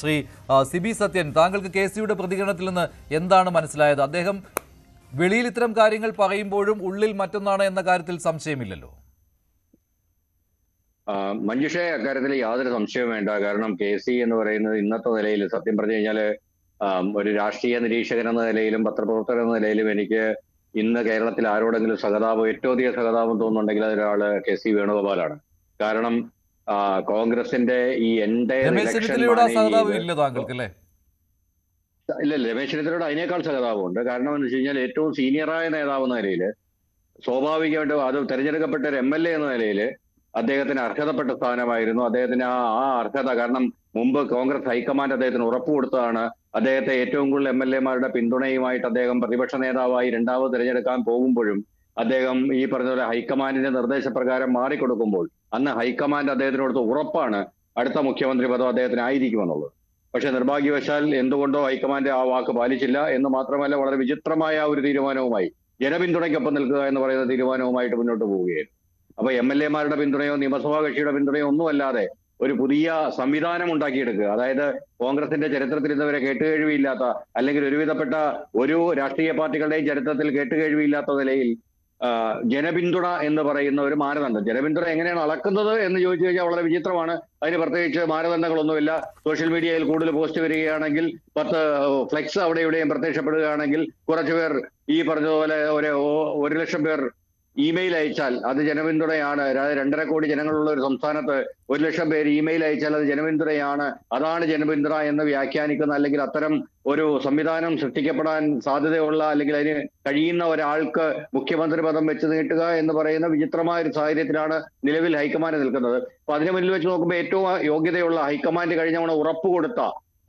ശ്രീ സിബി സത്യൻ, താങ്കൾക്ക് കെ സിയുടെ പ്രതികരണത്തിൽ നിന്ന് എന്താണ് മനസ്സിലായത്? അദ്ദേഹം വെളിയിൽ ഇത്തരം കാര്യങ്ങൾ പറയുമ്പോഴും ഉള്ളിൽ മറ്റൊന്നാണ് എന്ന കാര്യത്തിൽ സംശയമില്ലല്ലോ. മഞ്ജുഷേ, അക്കാര്യത്തിൽ യാതൊരു സംശയവും വേണ്ട. കാരണം കെ സി എന്ന് പറയുന്നത് ഇന്നത്തെ നിലയിൽ സത്യം പറഞ്ഞു കഴിഞ്ഞാൽ ഒരു രാഷ്ട്രീയ നിരീക്ഷകൻ എന്ന നിലയിലും പത്രപ്രവർത്തകൻ എന്ന നിലയിലും എനിക്ക് ഇന്ന് കേരളത്തിൽ ആരോടെങ്കിലും സഹതാപം, ഏറ്റവും അധികം സഹതാപം തോന്നുന്നുണ്ടെങ്കിൽ അതൊരാള് കെ സി വേണുഗോപാലാണ്. കാരണം കോൺഗ്രസിന്റെ ഈ രമേശ് ചെന്നിത്തലയോട് അതിനേക്കാൾ സഹതാപമുണ്ട്. കാരണം എന്ന് വെച്ച് കഴിഞ്ഞാൽ ഏറ്റവും സീനിയറായ നേതാവ് എന്ന നിലയിൽ സ്വാഭാവികമായിട്ടും അത് തെരഞ്ഞെടുക്കപ്പെട്ട ഒരു MLA എന്ന നിലയിൽ അദ്ദേഹത്തിന് അർഹതപ്പെട്ട സ്ഥാനമായിരുന്നു. അദ്ദേഹത്തിന് ആ അർഹത, കാരണം മുമ്പ് കോൺഗ്രസ് ഹൈക്കമാൻഡ് അദ്ദേഹത്തിന് ഉറപ്പ് കൊടുത്തതാണ്. അദ്ദേഹത്തെ ഏറ്റവും കൂടുതൽ MLA-മാരുടെ പിന്തുണയുമായിട്ട് അദ്ദേഹം പ്രതിപക്ഷ നേതാവായി രണ്ടാമത് തിരഞ്ഞെടുക്കാൻ പോകുമ്പോഴും അദ്ദേഹം ഈ പറഞ്ഞ പോലെ ഹൈക്കമാൻഡിന്റെ നിർദ്ദേശപ്രകാരം മാറിക്കൊടുക്കുമ്പോൾ അന്ന് ഹൈക്കമാൻഡ് അദ്ദേഹത്തിന് കൊടുത്ത ഉറപ്പാണ് അടുത്ത മുഖ്യമന്ത്രി പദം അദ്ദേഹത്തിന് ആയിരിക്കുമെന്നുള്ളത്. പക്ഷെ നിർഭാഗ്യവശാൽ എന്തുകൊണ്ടോ ഹൈക്കമാൻഡ് ആ വാക്ക് പാലിച്ചില്ല എന്ന് മാത്രമല്ല, വളരെ വിചിത്രമായ ഒരു തീരുമാനവുമായി ജനപിന്തുണയ്ക്കൊപ്പം നിൽക്കുക എന്ന് പറയുന്ന തീരുമാനവുമായിട്ട് മുന്നോട്ട് പോവുകയായിരുന്നു. അപ്പൊ MLA-മാരുടെ പിന്തുണയോ നിയമസഭാ കക്ഷിയുടെ പിന്തുണയോ ഒന്നുമല്ലാതെ ഒരു പുതിയ സംവിധാനം ഉണ്ടാക്കിയെടുക്കുക, അതായത് കോൺഗ്രസിന്റെ ചരിത്രത്തിൽ ഇതുവരെ കേട്ടുകേഴ്വിയില്ലാത്ത, അല്ലെങ്കിൽ ഒരുവിധപ്പെട്ട ഒരു രാഷ്ട്രീയ പാർട്ടികളുടെയും ചരിത്രത്തിൽ കേട്ടുകേഴ്വിയില്ലാത്ത നിലയിൽ ജനപിന്തുണ എന്ന് പറയുന്ന ഒരു മാനദണ്ഡം. ജനപിന്തുണ എങ്ങനെയാണ് അളക്കുന്നത് എന്ന് ചോദിച്ചു കഴിഞ്ഞാൽ വളരെ വിചിത്രമാണ്. അതിന് പ്രത്യേകിച്ച് മാനദണ്ഡങ്ങളൊന്നുമില്ല. സോഷ്യൽ മീഡിയയിൽ കൂടുതൽ പോസ്റ്റ് വരികയാണെങ്കിൽ, 10 ഫ്ലെക്സ് അവിടെ ഇവിടെയും പ്രത്യക്ഷപ്പെടുകയാണെങ്കിൽ, കുറച്ചുപേർ ഈ പറഞ്ഞതുപോലെ 1,00,000 പേർ ഇമെയിൽ അയച്ചാൽ അത് ജനപിന്തുണയാണ്. 2.5 കോടി ജനങ്ങളുള്ള ഒരു സംസ്ഥാനത്ത് 1,00,000 പേര് ഇമെയിൽ അയച്ചാൽ അത് ജനപിന്തുണയാണ്, അതാണ് ജനപിന്തുണ എന്ന് വ്യാഖ്യാനിക്കുന്ന, അല്ലെങ്കിൽ അത്തരം ഒരു സംവിധാനം സൃഷ്ടിക്കപ്പെടാൻ സാധ്യതയുള്ള, അല്ലെങ്കിൽ അതിന് കഴിയുന്ന ഒരാൾക്ക് മുഖ്യമന്ത്രി പദം വെച്ച് നീട്ടുക എന്ന് പറയുന്ന വിചിത്രമായ ഒരു സാഹചര്യത്തിലാണ് നിലവിൽ ഹൈക്കമാൻഡ് നിൽക്കുന്നത്. അപ്പൊ അതിന് മുന്നിൽ വെച്ച് നോക്കുമ്പോൾ ഏറ്റവും യോഗ്യതയുള്ള ഹൈക്കമാൻഡ് കഴിഞ്ഞ തവണ ഉറപ്പ് കൊടുത്ത,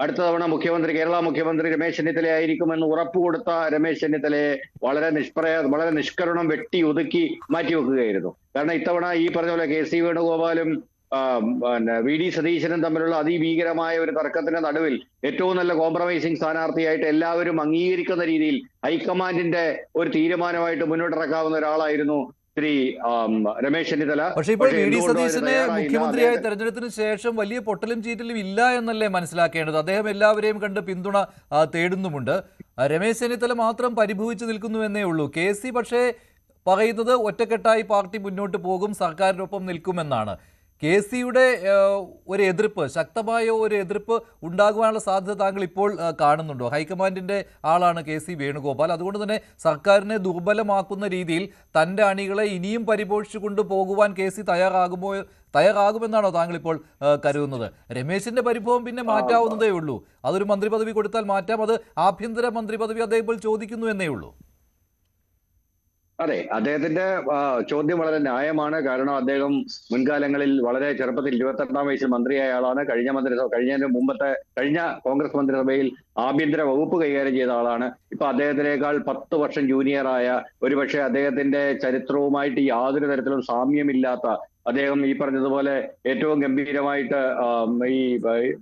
അടുത്ത തവണ മുഖ്യമന്ത്രി, കേരള മുഖ്യമന്ത്രി രമേശ് ചെന്നിത്തല ആയിരിക്കുമെന്ന് ഉറപ്പ് കൊടുത്ത രമേശ് ചെന്നിത്തലയെ വളരെ നിഷ്കരുണം വെട്ടി ഒതുക്കി മാറ്റിവെക്കുകയായിരുന്നു. കാരണം ഇത്തവണ ഈ പറഞ്ഞ പോലെ കെ സി വേണുഗോപാലും VD സതീശനും തമ്മിലുള്ള അതിഭീകരമായ ഒരു തർക്കത്തിന്റെ നടുവിൽ ഏറ്റവും നല്ല കോംപ്രമൈസിംഗ് സ്ഥാനാർത്ഥിയായിട്ട് എല്ലാവരും അംഗീകരിക്കുന്ന രീതിയിൽ ഹൈക്കമാൻഡിന്റെ ഒരു തീരുമാനമായിട്ട് മുന്നോട്ടിറക്കാവുന്ന ഒരാളായിരുന്നു ശ്രീ രമേശ് ചെന്നിത്തല. പക്ഷേ ഇപ്പോൾ VD സതീശനെ മുഖ്യമന്ത്രിയായി തെരഞ്ഞെടുപ്പിന് ശേഷം വലിയ പൊട്ടലും ചീറ്റലും ഇല്ല എന്നല്ലേ മനസ്സിലാക്കേണ്ടത്? അദ്ദേഹം എല്ലാവരെയും കണ്ട് പിന്തുണ തേടുന്നുമുണ്ട്. രമേശ് ചെന്നിത്തല മാത്രം പരിഭവിച്ചു നിൽക്കുന്നു എന്നേ ഉള്ളൂ. കെ സി പക്ഷേ പറയുന്നത് ഒറ്റക്കെട്ടായി പാർട്ടി മുന്നോട്ട് പോകും, സർക്കാരിനൊപ്പം നിൽക്കുമെന്നാണ്. കെ സിയുടെ ഒരു എതിർപ്പ്, ശക്തമായ ഒരു എതിർപ്പ് ഉണ്ടാകുവാനുള്ള സാധ്യത താങ്കൾ ഇപ്പോൾ കാണുന്നുണ്ടോ? ഹൈക്കമാൻഡിൻ്റെ ആളാണ് കെ സി വേണുഗോപാൽ. അതുകൊണ്ട് തന്നെ സർക്കാരിനെ രീതിയിൽ തൻ്റെ അണികളെ ഇനിയും പരിപോഷിച്ചു കൊണ്ടുപോകുവാൻ കെ സി തയ്യാറാകുമെന്നാണോ താങ്കൾ ഇപ്പോൾ കരുതുന്നത്? രമേശിന്റെ പരിഭവം പിന്നെ മാറ്റാവുന്നതേ ഉള്ളൂ. അതൊരു മന്ത്രി പദവി കൊടുത്താൽ മാറ്റാം. അത് ആഭ്യന്തര മന്ത്രി പദവി അദ്ദേഹം ഇപ്പോൾ ചോദിക്കുന്നു എന്നേ ഉള്ളൂ. അതെ, അദ്ദേഹത്തിന്റെ ചോദ്യം വളരെ ന്യായമാണ്. കാരണം അദ്ദേഹം മുൻകാലങ്ങളിൽ വളരെ ചെറുപ്പത്തിൽ 28ാം വയസ്സിൽ മന്ത്രിയായ ആളാണ്. കഴിഞ്ഞ കോൺഗ്രസ് മന്ത്രിസഭയിൽ ആഭ്യന്തര വകുപ്പ് കൈകാര്യം ചെയ്ത ആളാണ്. ഇപ്പൊ അദ്ദേഹത്തിനേക്കാൾ 10 വർഷം ജൂനിയറായ, ഒരുപക്ഷെ അദ്ദേഹത്തിന്റെ ചരിത്രവുമായിട്ട് യാതൊരു തരത്തിലും സാമ്യമില്ലാത്ത, അദ്ദേഹം ഈ പറഞ്ഞതുപോലെ ഏറ്റവും ഗംഭീരമായിട്ട് ഈ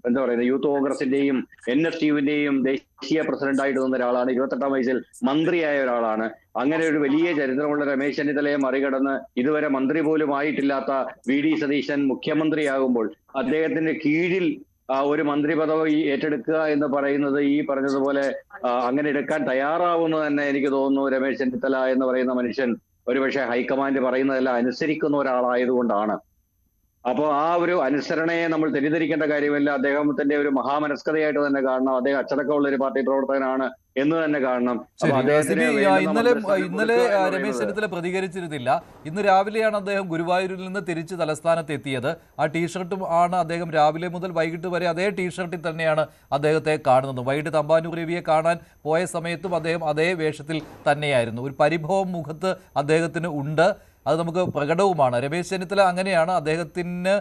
എന്താ പറയുന്നത് യൂത്ത് കോൺഗ്രസിന്റെയും NSUവിന്റെയും ദേശീയ പ്രസിഡന്റായിട്ട് നിന്ന ഒരാളാണ്. 28ാം വയസ്സിൽ മന്ത്രിയായ ഒരാളാണ്. അങ്ങനെ ഒരു വലിയ ചരിത്രമുള്ള രമേശ് ചെന്നിത്തലയെ മറികടന്ന് ഇതുവരെ മന്ത്രി പോലും ആയിട്ടില്ലാത്ത VD സതീശൻ മുഖ്യമന്ത്രിയാകുമ്പോൾ അദ്ദേഹത്തിന്റെ കീഴിൽ ഒരു മന്ത്രി പദവി ഏറ്റെടുക്കുക എന്ന് പറയുന്നത്, ഈ പറഞ്ഞതുപോലെ അങ്ങനെ എടുക്കാൻ തയ്യാറാവുന്നത് തന്നെ എനിക്ക് തോന്നുന്നു രമേശ് ചെന്നിത്തല എന്ന് പറയുന്ന മനുഷ്യൻ ഒരുപക്ഷെ ഹൈക്കമാൻഡ് പറയുന്നതെല്ലാം അനുസരിക്കുന്ന ഒരാളായതുകൊണ്ടാണ്. അപ്പോൾ ആ ഒരു അനുസരണയെ നമ്മൾ തെറ്റിദ്ധരിക്കേണ്ട കാര്യമില്ല. അദ്ദേഹത്തിന്റെ ഒരു മഹാമനസ്കതയായിട്ട് തന്നെ കാണണം. അദ്ദേഹം അച്ചടക്കമുള്ള ഒരു പാർട്ടി പ്രവർത്തകനാണ് എന്ന് തന്നെ കാണണം. ഇന്നലെ രമേശ് ചെന്നിത്തല പ്രതികരിച്ചിരുന്നില്ല. ഇന്ന് രാവിലെയാണ് അദ്ദേഹം ഗുരുവായൂരിൽ നിന്ന് തിരിച്ച് തലസ്ഥാനത്ത് എത്തിയത്. ആ ടീഷർട്ടും ആണ് അദ്ദേഹം രാവിലെ മുതൽ വൈകിട്ട് വരെ അതേ ടീഷർട്ടിൽ തന്നെയാണ് അദ്ദേഹത്തെ കാണുന്നത്. വൈകിട്ട് തമ്പാനൂർ രവിയെ കാണാൻ പോയ സമയത്തും അദ്ദേഹം അതേ വേഷത്തിൽ തന്നെയായിരുന്നു. ഒരു പരിഭവം മുഖത്ത് അദ്ദേഹത്തിന് ഉണ്ട്, അത് നമുക്ക് പ്രകടവുമാണ്. രമേശ് ചെന്നിത്തല അങ്ങനെയാണ്. അദ്ദേഹത്തിന്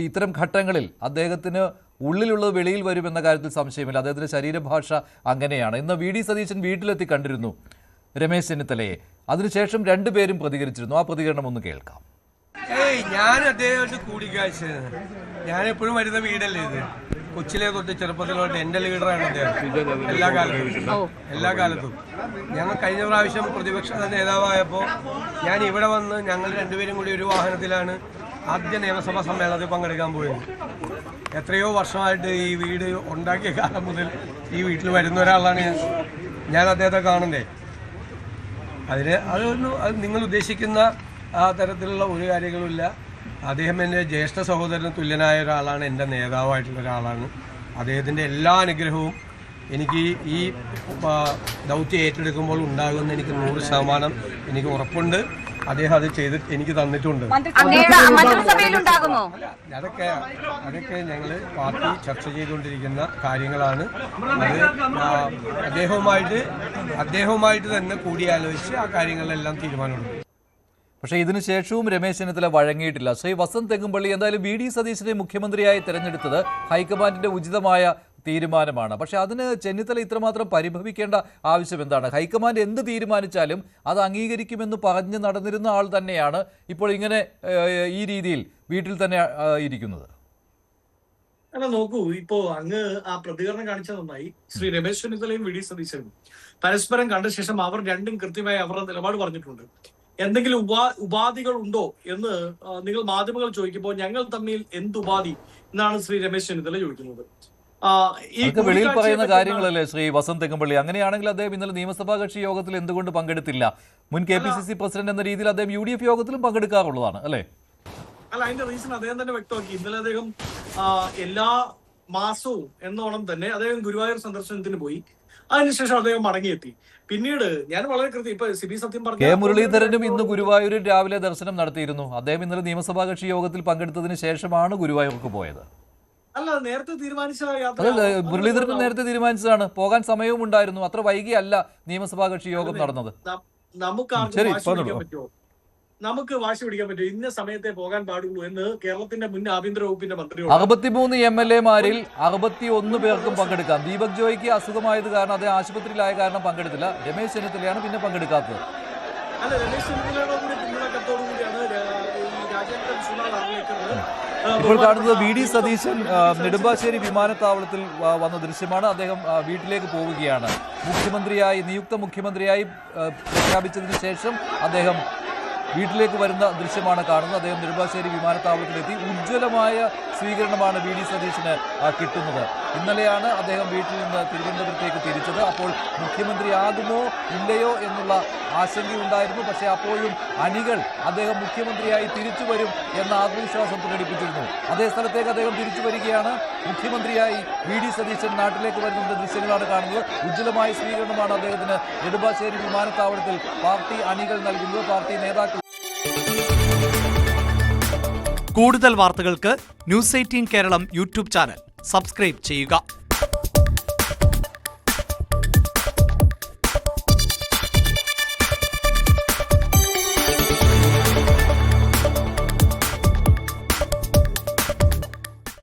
ഇത്തരം ഘട്ടങ്ങളിൽ അദ്ദേഹത്തിന് ഉള്ളിലുള്ളത് വെളിയിൽ വരുമെന്ന കാര്യത്തിൽ സംശയമില്ല. അദ്ദേഹത്തിൻ്റെ ശരീരഭാഷ അങ്ങനെയാണ്. ഇന്ന് VD സതീശൻ വീട്ടിലെത്തി കണ്ടിരുന്നു രമേശ് ചെന്നിത്തലയെ. അതിനുശേഷം 2 പേരും പ്രതികരിച്ചിരുന്നു. ആ പ്രതികരണം ഒന്ന് കേൾക്കാം. ഞാൻ അദ്ദേഹമായിട്ട് കൂടിക്കാഴ്ച, ഞാനെപ്പോഴും വരുന്ന വീടല്ലേ ഇത്. കൊച്ചിലെ തൊട്ട് ചെറുപ്പത്തിൽ തൊട്ട് എൻ്റെ ലീഡറാണ് അദ്ദേഹം. എല്ലാ കാലത്തും ഞങ്ങൾ കഴിഞ്ഞ പ്രാവശ്യം പ്രതിപക്ഷ നേതാവായപ്പോൾ ഞാൻ ഇവിടെ വന്ന് ഞങ്ങൾ 2 പേരും കൂടി ഒരു വാഹനത്തിലാണ് ആദ്യ നിയമസഭാ സമ്മേളനത്തിൽ പങ്കെടുക്കാൻ പോയത്. എത്രയോ വർഷമായിട്ട് ഈ വീട് ഉണ്ടാക്കിയ കാലം മുതൽ ഈ വീട്ടിൽ വരുന്ന ഒരാളാണ് ഞാൻ അദ്ദേഹത്തെ കാണുന്നത്. അത് നിങ്ങൾ ഉദ്ദേശിക്കുന്ന ആ തരത്തിലുള്ള ഒരു കാര്യങ്ങളുമില്ല. അദ്ദേഹം എൻ്റെ ജ്യേഷ്ഠ സഹോദരന് തുല്യനായ ഒരാളാണ്, എൻ്റെ നേതാവായിട്ടുള്ള ഒരാളാണ്. അദ്ദേഹത്തിൻ്റെ എല്ലാ അനുഗ്രഹവും എനിക്ക് ഈ ദൗത്യം ഏറ്റെടുക്കുമ്പോൾ ഉണ്ടാകുമെന്ന് എനിക്ക് 100% എനിക്ക് ഉറപ്പുണ്ട്. അദ്ദേഹം അത് ചെയ്ത് എനിക്ക് തന്നിട്ടുണ്ട്. അതൊക്കെ ഞങ്ങൾ പാർട്ടി ചർച്ച ചെയ്തുകൊണ്ടിരിക്കുന്ന കാര്യങ്ങളാണ്. അത് അദ്ദേഹവുമായിട്ട് തന്നെ കൂടിയാലോചിച്ച് ആ കാര്യങ്ങളിലെല്ലാം തീരുമാനമുണ്ട്. പക്ഷേ ഇതിനു ശേഷവും രമേശ് ചെന്നിത്തല വഴങ്ങിയിട്ടില്ല. ശ്രീ വസന്ത് തെങ്ങുംപള്ളി, എന്തായാലും വി ഡി സതീശനെ മുഖ്യമന്ത്രിയായി തെരഞ്ഞെടുത്തത് ഹൈക്കമാൻഡിന്റെ ഉചിതമായ തീരുമാനമാണ്. പക്ഷെ അതിന് ചെന്നിത്തല ഇത്രമാത്രം പരിഭവിക്കേണ്ട ആവശ്യം എന്താണ്? ഹൈക്കമാൻഡ് എന്ത് തീരുമാനിച്ചാലും അത് അംഗീകരിക്കുമെന്ന് പറഞ്ഞ് നടന്നിരുന്ന ആൾ തന്നെയാണ് ഇപ്പോൾ ഇങ്ങനെ ഈ രീതിയിൽ വീട്ടിൽ തന്നെ ഇരിക്കുന്നത്. അല്ല, നോക്കൂ, ഇപ്പോ അങ്ങ് ആ പ്രതികരണം കാണിച്ചത് നന്നായി. ശ്രീ രമേശ് ചെന്നിത്തലയും വി ഡി സതീശനും പരസ്പരം കണ്ട ശേഷം അവർ രണ്ടും കൃത്യമായി അവരുടെ നിലപാട് പറഞ്ഞിട്ടുണ്ട്. എന്തെങ്കിലും ഉപാധികൾ ഉണ്ടോ എന്ന് നിങ്ങൾ മാധ്യമങ്ങൾ ചോദിക്കുമ്പോൾ ഞങ്ങൾ തമ്മിൽ എന്തുപാധി എന്നാണ് ശ്രീ രമേശ് ചെന്നിത്തല ചോദിക്കുന്നത്. വെളിയിൽ പറയുന്ന കാര്യങ്ങളല്ലേ ശ്രീ വസന്ത് തെങ്ങുംപള്ളി? അങ്ങനെയാണെങ്കിൽ അദ്ദേഹം ഇന്നലെ നിയമസഭാ കക്ഷി യോഗത്തിൽ എന്തുകൊണ്ട് പങ്കെടുത്തില്ല? മുൻ KPCC പ്രസിഡന്റ് എന്ന രീതിയിൽ അദ്ദേഹം UDF യോഗത്തിലും പങ്കെടുക്കാറുള്ളതാണ് അല്ലേ? അല്ല, അതിന്റെ റീസൺ അദ്ദേഹം തന്നെ വ്യക്തമാക്കി. ഇന്നലെ അദ്ദേഹം എല്ലാ മാസവും എന്നോണം തന്നെ അദ്ദേഹം ഗുരുവായൂർ സന്ദർശനത്തിന് പോയി. അതിനുശേഷം അദ്ദേഹം മടങ്ങിയെത്തി. പിന്നീട് ഞാൻ വളരെ കൃത്യം ഇപ്പൊ സിബി സത്യം പറഞ്ഞു, കെ മുരളീധരനും ഇന്ന് ഗുരുവായൂരിൽ രാവിലെ ദർശനം നടത്തിയിരുന്നു. അദ്ദേഹം ഇന്നലെ നിയമസഭാ കക്ഷി യോഗത്തിൽ പങ്കെടുത്തതിന് ശേഷമാണ് ഗുരുവായൂർക്ക് പോയത്. അല്ല, നേരത്തെ തീരുമാനിച്ച മുരളീധരൻ നേരത്തെ തീരുമാനിച്ചതാണ്. പോകാൻ സമയവും ഉണ്ടായിരുന്നു. അത്ര വൈകിയല്ല നിയമസഭാ കക്ഷി യോഗം നടന്നത്. നമുക്ക് വാശി പിടിക്കാൻ പറ്റും ഇന്ന സമയത്തെ പോകാൻ പാടുള്ളൂ എന്ന് കേരളത്തിന്റെ മുൻ ആഭ്യന്തര വകുപ്പിന്റെ മന്ത്രി. 63 MLA-മാരിൽ 61 പേർക്കും പങ്കെടുക്കാം. ദീപക് ജോയ്ക്ക് അസുഖമായത് കാരണം അദ്ദേഹം ആശുപത്രിയിലായ കാരണം പങ്കെടുത്തില്ല. രമേശ് ചെന്നിത്തലയാണ് പിന്നെ പങ്കെടുക്കാത്തത്. അല്ല, രമേശ് ചെന്നിത്തലയുടെ കൂടി പിന്തുണക്കത്തോടുകൂടിയാണ് രാജേന്ദ്രൻ ഇപ്പോൾ കാണുന്നത് വി ഡി സതീശൻ നെടുമ്പാശ്ശേരി വിമാനത്താവളത്തിൽ വന്ന ദൃശ്യമാണ്. അദ്ദേഹം വീട്ടിലേക്ക് പോവുകയാണ്. നിയുക്ത മുഖ്യമന്ത്രിയായി പ്രഖ്യാപിച്ചതിന് ശേഷം അദ്ദേഹം വീട്ടിലേക്ക് വരുന്ന ദൃശ്യമാണ് കാണുന്നത്. അദ്ദേഹം നെടുമ്പാശ്ശേരി വിമാനത്താവളത്തിലെത്തി. ഉജ്ജ്വലമായ സ്വീകരണമാണ് വി ഡി സതീശന് കിട്ടുന്നത്. ഇന്നലെയാണ് അദ്ദേഹം വീട്ടിൽ നിന്ന് തിരുവനന്തപുരത്തേക്ക് തിരിച്ചത്. അപ്പോൾ മുഖ്യമന്ത്രിയാകുമോ ഇല്ലയോ എന്നുള്ള ആശങ്കയുണ്ടായിരുന്നു. പക്ഷേ അപ്പോഴും അണികൾ അദ്ദേഹം മുഖ്യമന്ത്രിയായി തിരിച്ചു വരും എന്ന ആത്മവിശ്വാസം പ്രകടിപ്പിച്ചിരുന്നു. അതേ സ്ഥലത്തേക്ക് അദ്ദേഹം തിരിച്ചു വരികയാണ്. മുഖ്യമന്ത്രിയായി വി ഡി സതീശൻ നാട്ടിലേക്ക് വരുന്ന ദൃശ്യങ്ങളാണ് കാണുന്നത്. ഉജ്ജ്വലമായ സ്വീകരണമാണ് അദ്ദേഹത്തിന് നെടുമ്പാശ്ശേരി വിമാനത്താവളത്തിൽ പാർട്ടി അണികൾ നൽകുന്നത്, പാർട്ടി നേതാക്കൾ. കൂടുതൽ വാർത്തകൾക്ക് News 18 Keralam YouTube channel subscribe ചെയ്യുക.